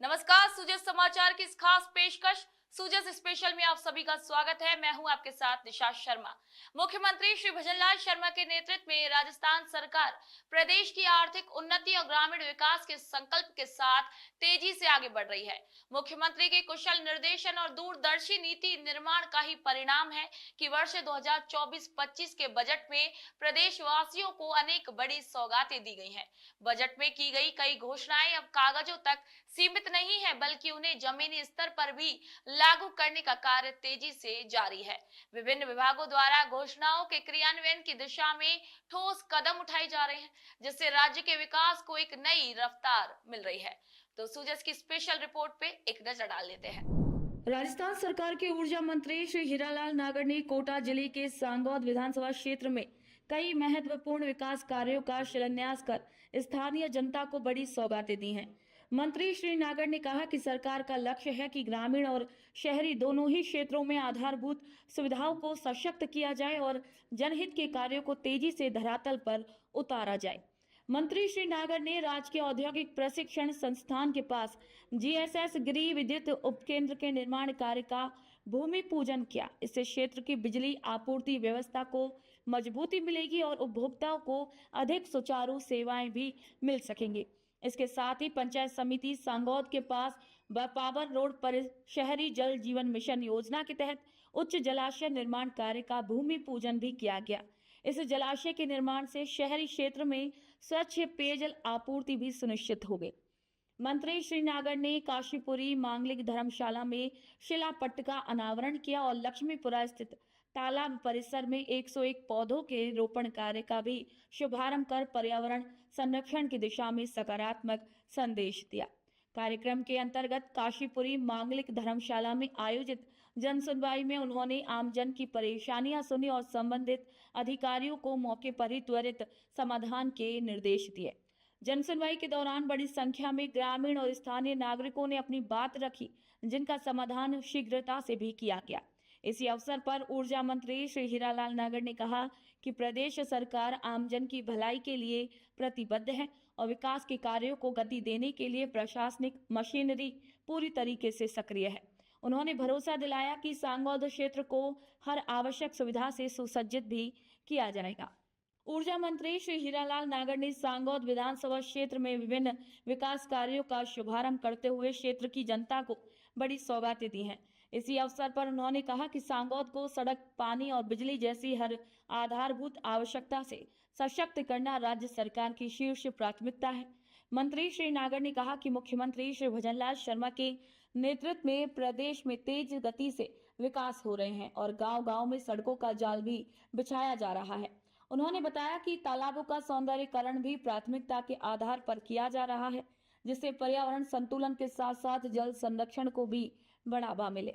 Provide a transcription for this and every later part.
नमस्कार, सुजस समाचार की इस खास पेशकश सुजस स्पेशल में आप सभी का स्वागत है। मैं हूं आपके साथ निशा शर्मा। मुख्यमंत्री श्री भजनलाल शर्मा के नेतृत्व में राजस्थान सरकार प्रदेश की आर्थिक उन्नति और ग्रामीण विकास के संकल्प के साथ तेजी से आगे बढ़ रही है। मुख्यमंत्री के कुशल निर्देशन और दूरदर्शी नीति निर्माण का ही परिणाम है कि वर्ष 2024-25 के बजट में प्रदेश वासियों को अनेक बड़ी सौगातें दी गई हैं। बजट में की गई कई घोषणाएं अब कागजों तक सीमित नहीं है, बल्कि उन्हें जमीनी स्तर पर भी लागू करने का कार्य तेजी से जारी है। विभिन्न विभागों द्वारा घोषणाओं के क्रियान्वयन की दिशा में ठोस कदम उठाए जा रहे हैं, जिससे राज्य के विकास को एक नई रफ्तार मिल रही है। तो सुजस की स्पेशल रिपोर्ट पे एक नजर डाल लेते हैं। राजस्थान सरकार के ऊर्जा मंत्री श्री हीरालाल नागर ने कोटा जिले के सांगौद विधानसभा क्षेत्र में कई महत्वपूर्ण विकास कार्यों का शिलान्यास कर स्थानीय जनता को बड़ी सौगातें दी हैं। मंत्री श्री नागर ने कहा कि सरकार का लक्ष्य है कि ग्रामीण और शहरी दोनों ही क्षेत्रों में आधारभूत सुविधाओं को सशक्त किया जाए और जनहित के कार्यों को तेजी से धरातल पर उतारा जाए। मंत्री श्री नागर ने राजकीय औद्योगिक प्रशिक्षण संस्थान के पास जीएसएस गिरी विद्युत उपकेंद्र के निर्माण कार्य का भूमि पूजन किया। इससे क्षेत्र की बिजली आपूर्ति व्यवस्था को मजबूती मिलेगी और उपभोक्ताओं को अधिक सुचारू सेवाएं भी मिल सकेंगी। इसके साथ ही पंचायत समिति सांगौद के पास पावर रोड पर शहरी जल जीवन मिशन योजना के तहत उच्च जलाशय निर्माण कार्य का भूमि पूजन भी किया गया। इस जलाशय के निर्माण से शहरी क्षेत्र में स्वच्छ पेयजल आपूर्ति भी सुनिश्चित हो गई। मंत्री श्री नागर ने काशीपुरी मांगलिक धर्मशाला में शिलापट्ट का अनावरण किया और लक्ष्मीपुरा स्थित तालाब परिसर में 101 पौधों के रोपण कार्य का भी शुभारंभ कर पर्यावरण संरक्षण की दिशा में सकारात्मक संदेश दिया। कार्यक्रम के अंतर्गत काशीपुरी मांगलिक धर्मशाला में आयोजित जन सुनवाई में उन्होंने आमजन की परेशानियां सुनी और संबंधित अधिकारियों को मौके पर ही त्वरित समाधान के निर्देश दिए। जन सुनवाई के दौरान बड़ी संख्या में ग्रामीण और स्थानीय नागरिकों ने अपनी बात रखी, जिनका समाधान शीघ्रता से भी किया गया। इसी अवसर पर ऊर्जा मंत्री श्री हीरालाल नागर ने कहा कि प्रदेश सरकार आमजन की भलाई के लिए प्रतिबद्ध है और विकास के कार्यों को गति देने के लिए प्रशासनिक मशीनरी पूरी तरीके से सक्रिय है। उन्होंने भरोसा दिलाया कि सांगौद क्षेत्र को हर आवश्यक सुविधा से सुसज्जित भी किया जाएगा। ऊर्जा मंत्री श्री हीरालाल नागर ने सांगौद विधानसभा क्षेत्र में विभिन्न विकास कार्यों का शुभारंभ करते हुए क्षेत्र की जनता को बड़ी सौगातें दी हैं। इसी अवसर पर उन्होंने कहा कि सांगौद को सड़क, पानी और बिजली जैसी हर आधारभूत आवश्यकता से सशक्त करना राज्य सरकार की शीर्ष प्राथमिकता है। मंत्री श्री नागर ने कहा कि मुख्यमंत्री श्री भजनलाल शर्मा के नेतृत्व में प्रदेश में तेज गति से विकास हो रहे हैं और गांव-गांव में सड़कों का जाल भी बिछाया जा रहा है। उन्होंने बताया कि तालाबों का सौंदर्यीकरण भी प्राथमिकता के आधार पर किया जा रहा है, जिससे पर्यावरण संतुलन के साथ साथ जल संरक्षण को भी बढ़ावा मिले।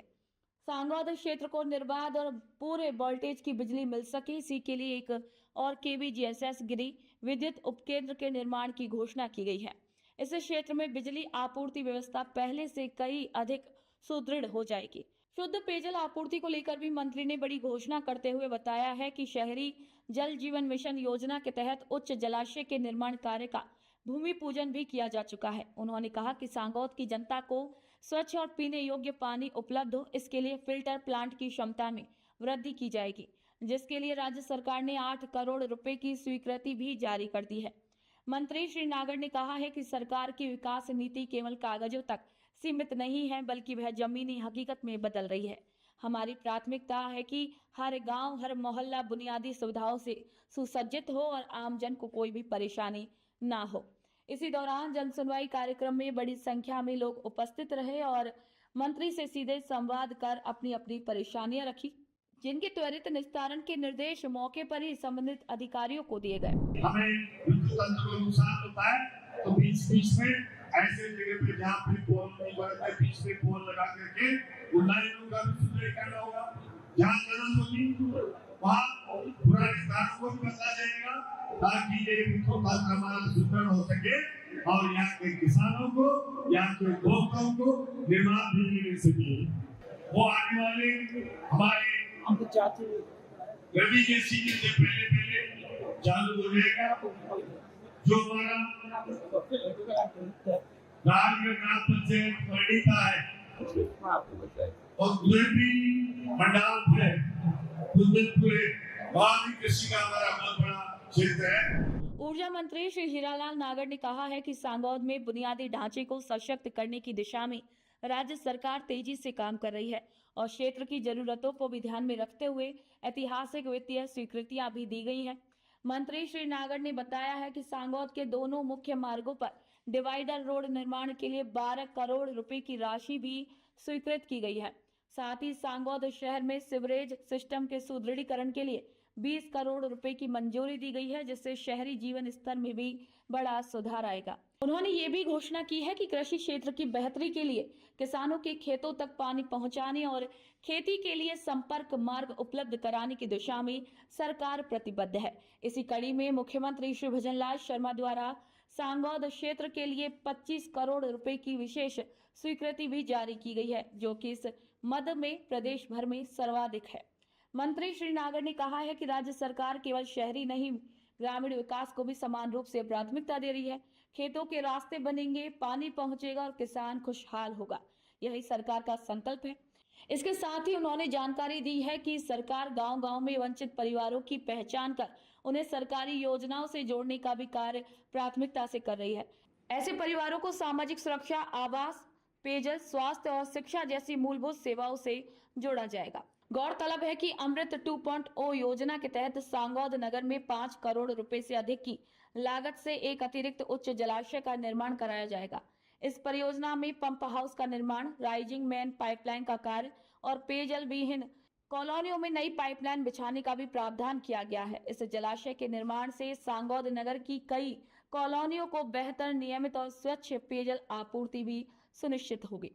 सांगौद क्षेत्र को निर्बाध और पूरे वोल्टेज की बिजली मिल सके, इसी के लिए एक और केवीजीएसएस गिरी विद्युत उपकेंद्र के निर्माण की घोषणा की गई है। इस क्षेत्र में बिजली आपूर्ति व्यवस्था पहले से कई अधिक सुदृढ़ हो जाएगी। शुद्ध पेयजल आपूर्ति को लेकर भी मंत्री ने बड़ी घोषणा करते हुए बताया है कि शहरी जल जीवन मिशन योजना के तहत उच्च जलाशय के निर्माण कार्य का भूमि पूजन भी किया जा चुका है। उन्होंने कहा कि सांगौद की जनता को स्वच्छ और पीने योग्य पानी उपलब्ध हो, इसके लिए फिल्टर प्लांट की क्षमता में वृद्धि की जाएगी, जिसके लिए राज्य सरकार ने 8 करोड़ रुपए की स्वीकृति भी जारी कर दी है। मंत्री श्री नागर ने कहा है कि सरकार की विकास नीति केवल कागजों तक सीमित नहीं है, बल्कि वह जमीनी हकीकत में बदल रही है। हमारी प्राथमिकता है कि हर गांव, हर मोहल्ला बुनियादी सुविधाओं से सुसज्जित हो और आमजन को कोई भी परेशानी ना हो। इसी दौरान जन सुनवाई कार्यक्रम में बड़ी संख्या में लोग उपस्थित रहे और मंत्री से सीधे संवाद कर अपनी अपनी परेशानियां रखी, जिनके त्वरित निस्तारण के निर्देश मौके पर ही संबंधित अधिकारियों को दिए गए। हमें विद्युत तंत्र को नुकसान होता है तो बीच में ऐसे जगह पे जहाँ पे पोल नहीं बनता है, बीच में पोल लगा करके उन लाइनों का भी सुधार करना होगा। जहाँ जरूरत होगी वहाँ पुराने स्थानों को भी बदला जाएगा ताकि ये विद्युत तंत्र हमारा सुदृढ़ हो सके और यहाँ के किसानों को, यहाँ के उपभोक्ताओं को निर्माण भी मिल सके। वो आने वाले हमारे रवि के सीजन से पहले चालू हो जाएगा। जो हमारा राजगढ़ ग्राम पंचायत मंडी का है और गुलेबी मंडालपुर है, कुंदनपुर है, वहाँ भी कृषि का हमारा बहुत बड़ा क्षेत्र है। ऊर्जा मंत्री श्री हीरालाल नागर ने कहा है कि सांगौद में बुनियादी ढांचे को सशक्त करने की दिशा में राज्य सरकार तेजी से काम कर रही है और क्षेत्र की जरूरतों को भी ध्यान में रखते हुए ऐतिहासिक वित्तीय स्वीकृतियां भी दी गई हैं। मंत्री श्री नागर ने बताया है कि सांगौद के दोनों मुख्य मार्गों पर डिवाइडर रोड निर्माण के लिए 12 करोड़ रुपए की राशि भी स्वीकृत की गई है। साथ ही सांगौद शहर में सीवरेज सिस्टम के सुदृढ़ीकरण के लिए 20 करोड़ रुपए की मंजूरी दी गई है, जिससे शहरी जीवन स्तर में भी बड़ा सुधार आएगा। उन्होंने ये भी घोषणा की है कि कृषि क्षेत्र की बेहतरी के लिए किसानों के खेतों तक पानी पहुंचाने और खेती के लिए संपर्क मार्ग उपलब्ध कराने की दिशा में सरकार प्रतिबद्ध है। इसी कड़ी में मुख्यमंत्री श्री भजनलाल शर्मा द्वारा सांगौद क्षेत्र के लिए 25 करोड़ रुपए की विशेष स्वीकृति भी जारी की गई है, जो कि इस मद में प्रदेश भर में सर्वाधिक है। मंत्री श्री नागर ने कहा है कि राज्य सरकार केवल शहरी नहीं, ग्रामीण विकास को भी समान रूप से प्राथमिकता दे रही है। खेतों के रास्ते बनेंगे, पानी पहुंचेगा और किसान खुशहाल होगा, यही सरकार का संकल्प है। इसके साथ ही उन्होंने जानकारी दी है कि सरकार गांव-गांव में वंचित परिवारों की पहचान कर उन्हें सरकारी योजनाओं से जोड़ने का भी कार्य प्राथमिकता से कर रही है। ऐसे परिवारों को सामाजिक सुरक्षा, आवास, पेयजल, स्वास्थ्य और शिक्षा जैसी मूलभूत सेवाओं से जोड़ा जाएगा। गौरतलब है कि अमृत 2.0 योजना के तहत सांगौद नगर में 5 करोड़ रुपए से अधिक की लागत से एक अतिरिक्त उच्च जलाशय का निर्माण कराया जाएगा। इस परियोजना में पंप हाउस का निर्माण, राइजिंग मैन पाइपलाइन का कार्य और पेयजल विहीन कॉलोनियों में नई पाइपलाइन बिछाने का भी प्रावधान किया गया है। इस जलाशय के निर्माण से सांगौद नगर की कई कॉलोनियों को बेहतर, नियमित और स्वच्छ पेयजल आपूर्ति भी सुनिश्चित होगी।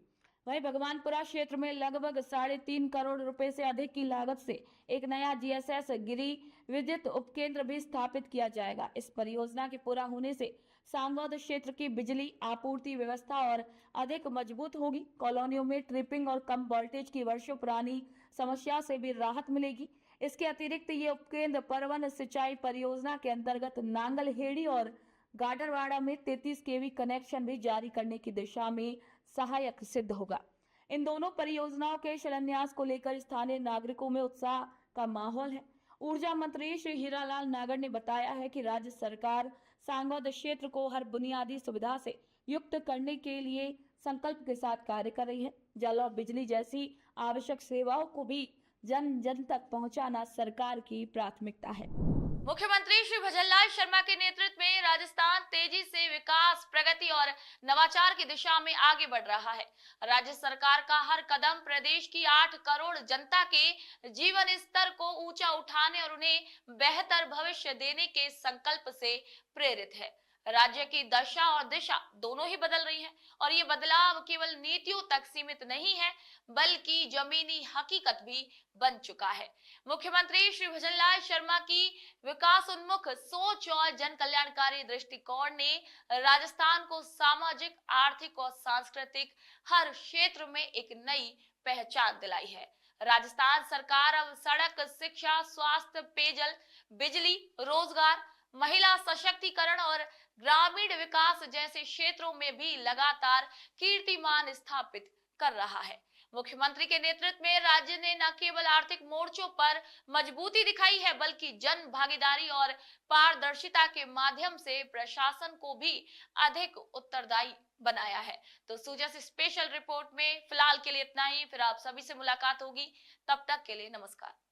वहीं भगवानपुरा क्षेत्र में लगभग 3.5 करोड़ रुपए से अधिक की लागत से एक नया जीएसएस गिरी विद्युत उपकेंद्र भी स्थापित किया जाएगा। इस परियोजना के पूरा होने से सांगौद क्षेत्र की बिजली आपूर्ति व्यवस्था और अधिक मजबूत होगी। कॉलोनियों में ट्रिपिंग और कम वोल्टेज की वर्षों पुरानी समस्या से भी राहत मिलेगी। इसके अतिरिक्त ये उपकेंद्र परवन सिंचाई परियोजना के अंतर्गत नांगलहेड़ी और गाडरवाड़ा में 33 केवी कनेक्शन भी जारी करने की दिशा में सहायक सिद्ध होगा। इन दोनों परियोजनाओं के शिलान्यास को लेकर स्थानीय नागरिकों में उत्साह का माहौल है। ऊर्जा मंत्री श्री हीरालाल नागर ने बताया है कि राज्य सरकार सांगौद क्षेत्र को हर बुनियादी सुविधा से युक्त करने के लिए संकल्प के साथ कार्य कर रही है। जल और बिजली जैसी आवश्यक सेवाओं को भी जन जन तक पहुंचाना सरकार की प्राथमिकता है। मुख्यमंत्री श्री भजनलाल शर्मा के नेतृत्व में राजस्थान तेजी से विकास, प्रगति और नवाचार की दिशा में आगे बढ़ रहा है। राज्य सरकार का हर कदम प्रदेश की 8 करोड़ जनता के जीवन स्तर को ऊंचा उठाने और उन्हें बेहतर भविष्य देने के संकल्प से प्रेरित है। राज्य की दशा और दिशा दोनों ही बदल रही है और ये बदलाव केवल नीतियों तक सीमित नहीं है, बल्कि जमीनी हकीकत भी बन चुका है। मुख्यमंत्री श्री भजनलाल शर्मा की विकास उन्मुख सोच और जन कल्याणकारी दृष्टिकोण ने राजस्थान को सामाजिक, आर्थिक और सांस्कृतिक हर क्षेत्र में एक नई पहचान दिलाई है। राजस्थान सरकार अब सड़क, शिक्षा, स्वास्थ्य, पेयजल, बिजली, रोजगार, महिला सशक्तिकरण और ग्रामीण विकास जैसे क्षेत्रों में भी लगातार कीर्तिमान स्थापित कर रहा है। मुख्यमंत्री के नेतृत्व में राज्य ने न केवल आर्थिक मोर्चों पर मजबूती दिखाई है, बल्कि जन भागीदारी और पारदर्शिता के माध्यम से प्रशासन को भी अधिक उत्तरदायी बनाया है। तो सूजस स्पेशल रिपोर्ट में फिलहाल के लिए इतना ही। फिर आप सभी से मुलाकात होगी, तब तक के लिए नमस्कार।